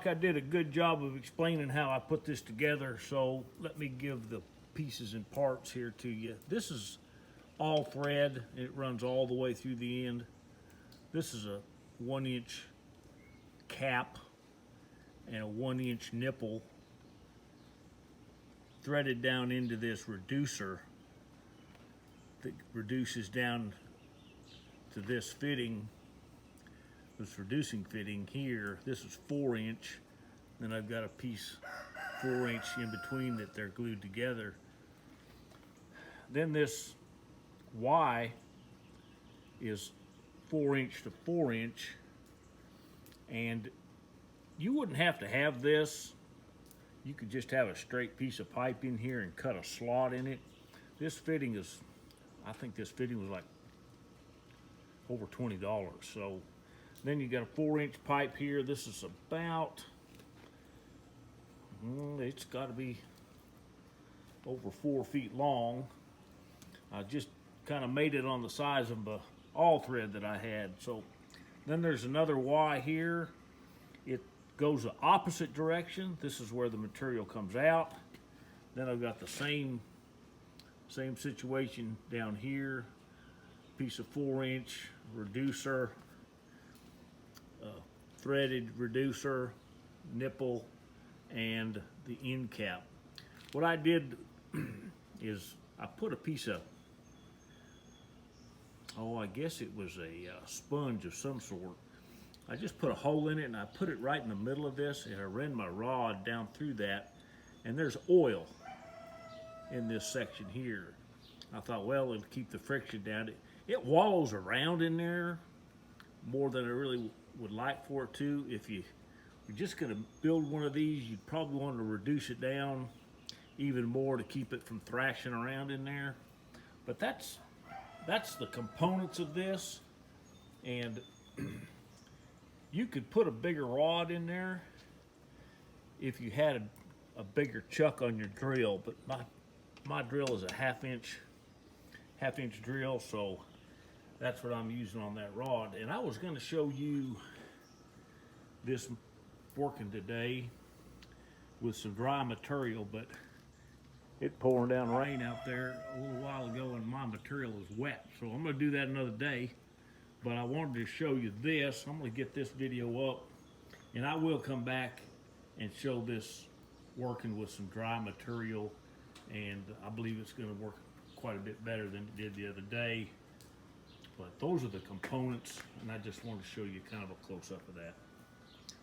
like I did a good job of explaining how I put this together, so let me give the pieces and parts here to you. This is all thread. It runs all the way through the end. This is a 1-inch cap and a 1-inch nipple threaded down into this reducer that reduces down to this fitting, this reducing fitting here. This is 4-inch. Then I've got a piece 4-inch in between that they're glued together. Then this Y is 4-inch to 4-inch, and you wouldn't have to have this. You could just have a straight piece of pipe in here and cut a slot in it. This fitting is, I think this fitting was like over $20. So then you got a 4-inch pipe here. This is about, it's got to be over 4 feet long. I just kind of made it on the size of the all thread that I had. So then there's another Y here. It goes the opposite direction. This is where the material comes out. Then I've got the same situation down here. Piece of 4-inch reducer, threaded reducer, nipple, and the end cap. What I did is I put a piece of, I guess it was a sponge of some sort. I just put a hole in it and I put it right in the middle of this, and I ran my rod down through that, and there's oil in this section here. I thought, well, it'll keep the friction down. It wallows around in there more than I really would like for it to. If you're just gonna build one of these, you'd probably want to reduce it down even more to keep it from thrashing around in there. But that's the components of this, and you could put a bigger rod in there if you had a bigger chuck on your drill, but my drill is a half inch drill, so that's what I'm using on that rod. And I was going to show you this working today with some dry material, but it pouring down rain out there a little while ago and my material is wet, so I'm going to do that another day. But I wanted to show you this. I'm going to get this video up, and I will come back and show this working with some dry material, and I believe it's going to work quite a bit better than it did the other day. But those are the components, and I just wanted to show you kind of a close-up of that.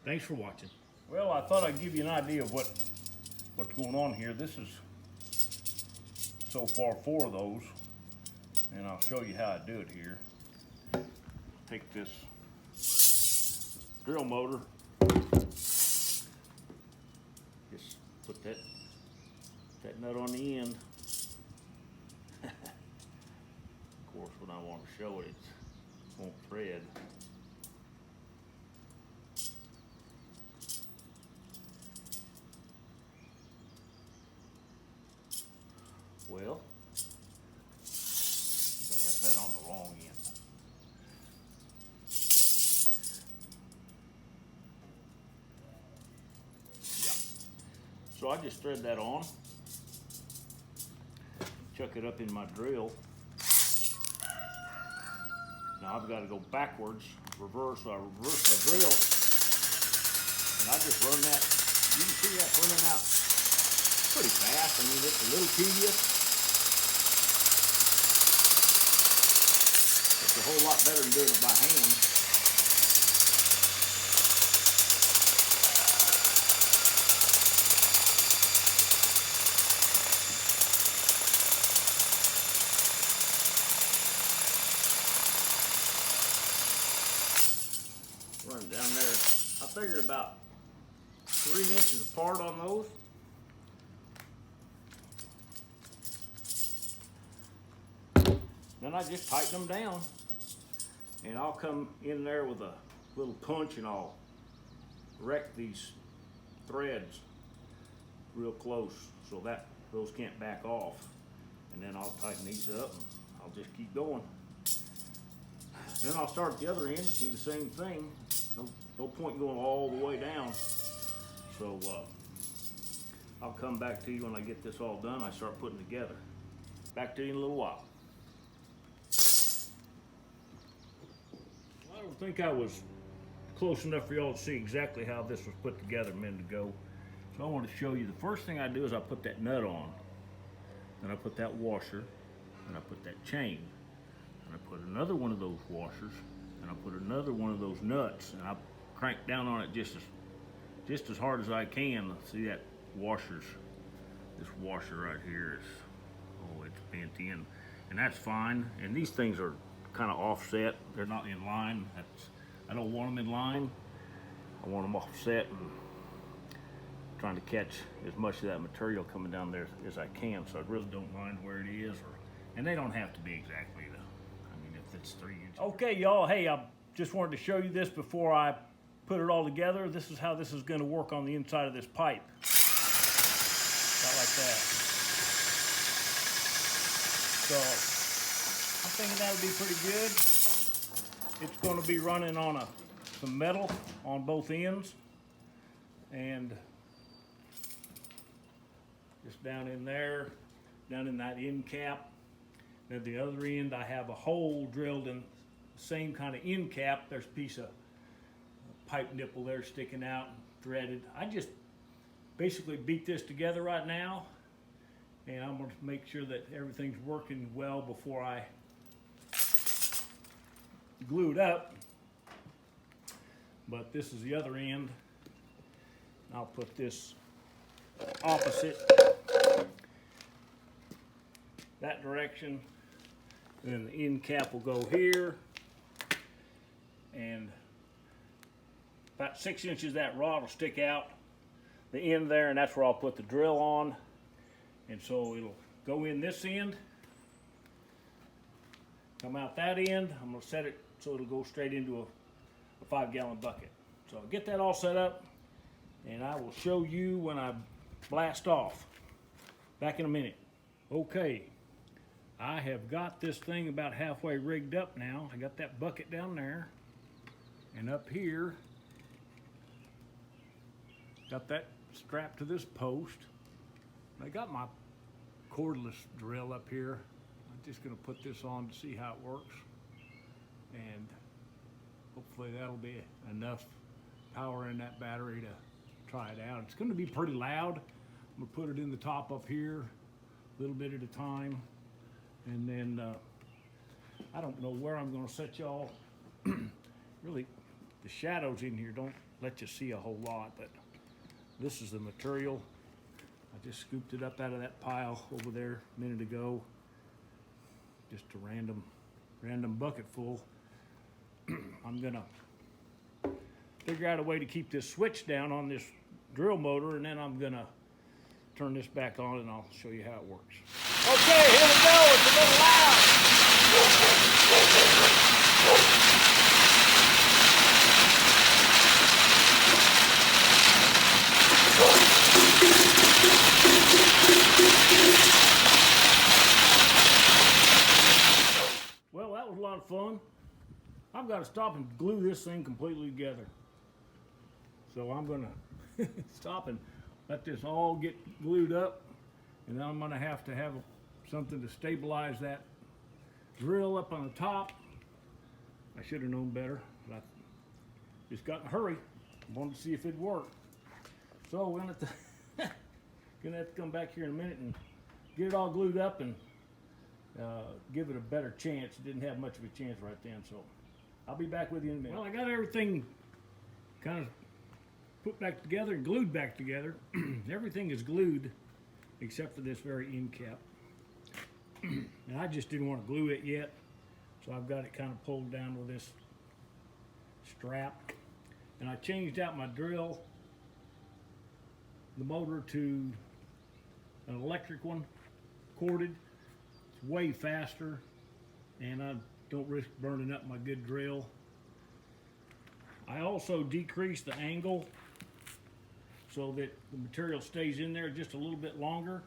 Thanks for watching. Well, I thought I'd give you an idea of what's going on here. This is so far 4 of those, and I'll show you how I do it here. Take this drill motor, just put that nut on the end. Of course, when I want to show it, it won't thread. Well, I got that on the wrong end. So I just thread that on, chuck it up in my drill. Now I've got to go backwards, reverse, so I reverse my drill, and I just run that. You can see that running out pretty fast. I mean, it's a little tedious. It's a whole lot better than doing it by hand. Run down there. I figured about 3 inches apart on those. Then I just tighten them down, and I'll come in there with a little punch and I'll wreck these threads real close so that those can't back off. And then I'll tighten these up and I'll just keep going. Then I'll start at the other end, do the same thing. No point going all the way down. So I'll come back to you when I get this all done. I start putting together. Back to you in a little while. Well, I don't think I was close enough for y'all to see exactly how this was put together a minute ago. So I want to show you. The first thing I do is I put that nut on. Then I put that washer. And I put that chain. And I put another one of those washers. And I put another one of those nuts. And I crank down on it just as hard as I can. See that washers, this washer right here is, oh, it's bent in. And that's fine. And these things are kind of offset. They're not in line. I don't want them in line. I want them offset and trying to catch as much of that material coming down there as I can. So I really don't mind where it is. And they don't have to be exactly if it's 3 inches. Okay, y'all, hey, I just wanted to show you this before I put it all together. This is how this is going to work on the inside of this pipe. About like that. So I'm thinking that'll be pretty good. It's going to be running on some metal on both ends, and just down in there, down in that end cap. At the other end, I have a hole drilled in the same kind of end cap. There's a piece of pipe nipple there sticking out, threaded. I just basically beat this together right now, and I'm going to make sure that everything's working well before I glue it up. But this is the other end. I'll put this opposite that direction. And then the end cap will go here, and about 6 inches of that rod will stick out the end there, and that's where I'll put the drill on. And so it'll go in this end, come out that end. I'm going to set it so it'll go straight into a 5-gallon bucket. So I'll get that all set up, and I will show you when I blast off. Back in a minute. Okay. I have got this thing about halfway rigged up now. I got that bucket down there, and up here, got that strapped to this post. I got my cordless drill up here. I'm just gonna put this on to see how it works, and hopefully that'll be enough power in that battery to try it out. It's gonna be pretty loud. I'm gonna put it in the top up here, a little bit at a time. And then I don't know where I'm going to set y'all. Really, the shadows in here don't let you see a whole lot, but this is the material. I just scooped it up out of that pile over there a minute ago. Just a random bucket full. I'm going to figure out a way to keep this switch down on this drill motor, and then I'm going to turn this back on and I'll show you how it works. Okay, here we go. It's a little loud. Well, that was a lot of fun. I've got to stop and glue this thing completely together. So I'm going to stop and let this all get glued up, and then I'm going to have something to stabilize that drill up on the top. I should have known better, but I just got in a hurry. I wanted to see if it'd work. So we're going to have to come back here in a minute and get it all glued up and give it a better chance. It didn't have much of a chance right then, so I'll be back with you in a minute. Well, I got everything kind of put back together and glued back together. Everything is glued except for this very end cap. And I just didn't want to glue it yet, so I've got it kind of pulled down with this strap. And I changed out my drill, the motor, to an electric one, corded. It's way faster, and I don't risk burning up my good drill. I also decreased the angle so that the material stays in there just a little bit longer,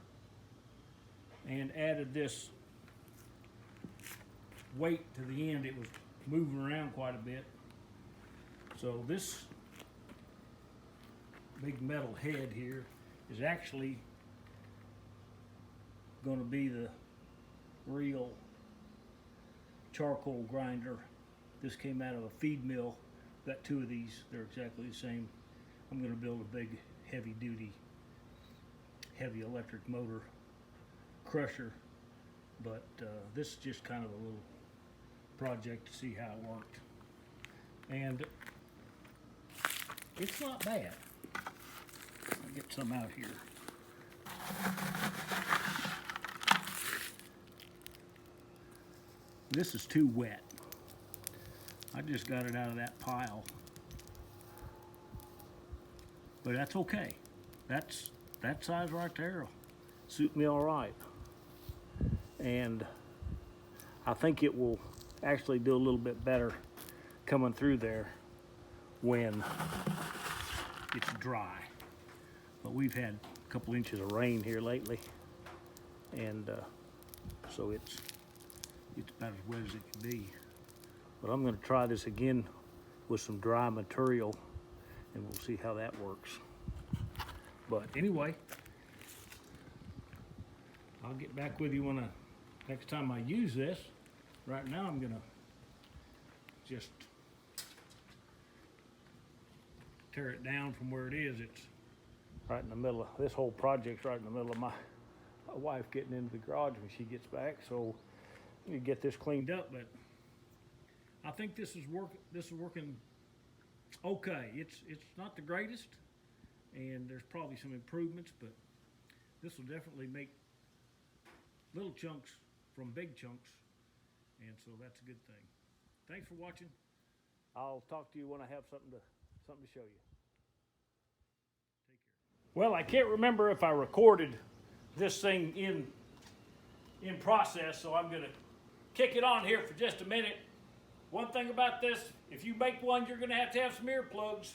and added this weight to the end. It was moving around quite a bit. So this big metal head here is actually going to be the real charcoal grinder. This came out of a feed mill. Got two of these. They're exactly the same. I'm going to build a big heavy electric motor crusher, but this is just kind of a little project to see how it worked, and it's not bad. I'll get some out here. This is too wet. I just got it out of that pile, but that's okay. That's that size right there will suit me all right, and I think it will actually do a little bit better coming through there when it's dry. But we've had a couple inches of rain here lately, and so it's about as wet as it can be. But I'm going to try this again with some dry material, and we'll see how that works. But anyway, I'll get back with you next time I use this. Right now I'm gonna just tear it down from where it is. It's right in the middle of, this whole project's right in the middle of my wife getting into the garage when she gets back, so you get this cleaned up. But I think this is working okay. It's not the greatest, and there's probably some improvements, but this will definitely make little chunks from big chunks, and so that's a good thing. Thanks for watching. I'll talk to you when I have something to show you. Take care. Well, I can't remember if I recorded this thing in process, so I'm gonna kick it on here for just a minute. One thing about this, if you make one, you're gonna have some earplugs.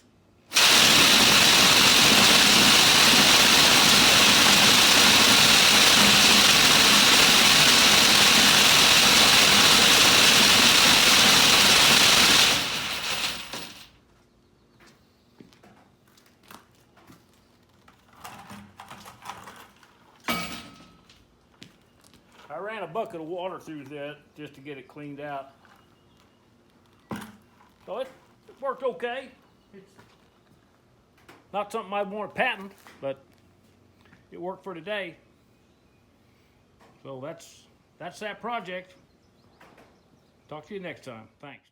I ran a bucket of water through that just to get it cleaned out. So it worked okay. It's not something I'd want to patent, but it worked for today. So that's that project. Talk to you next time. Thanks.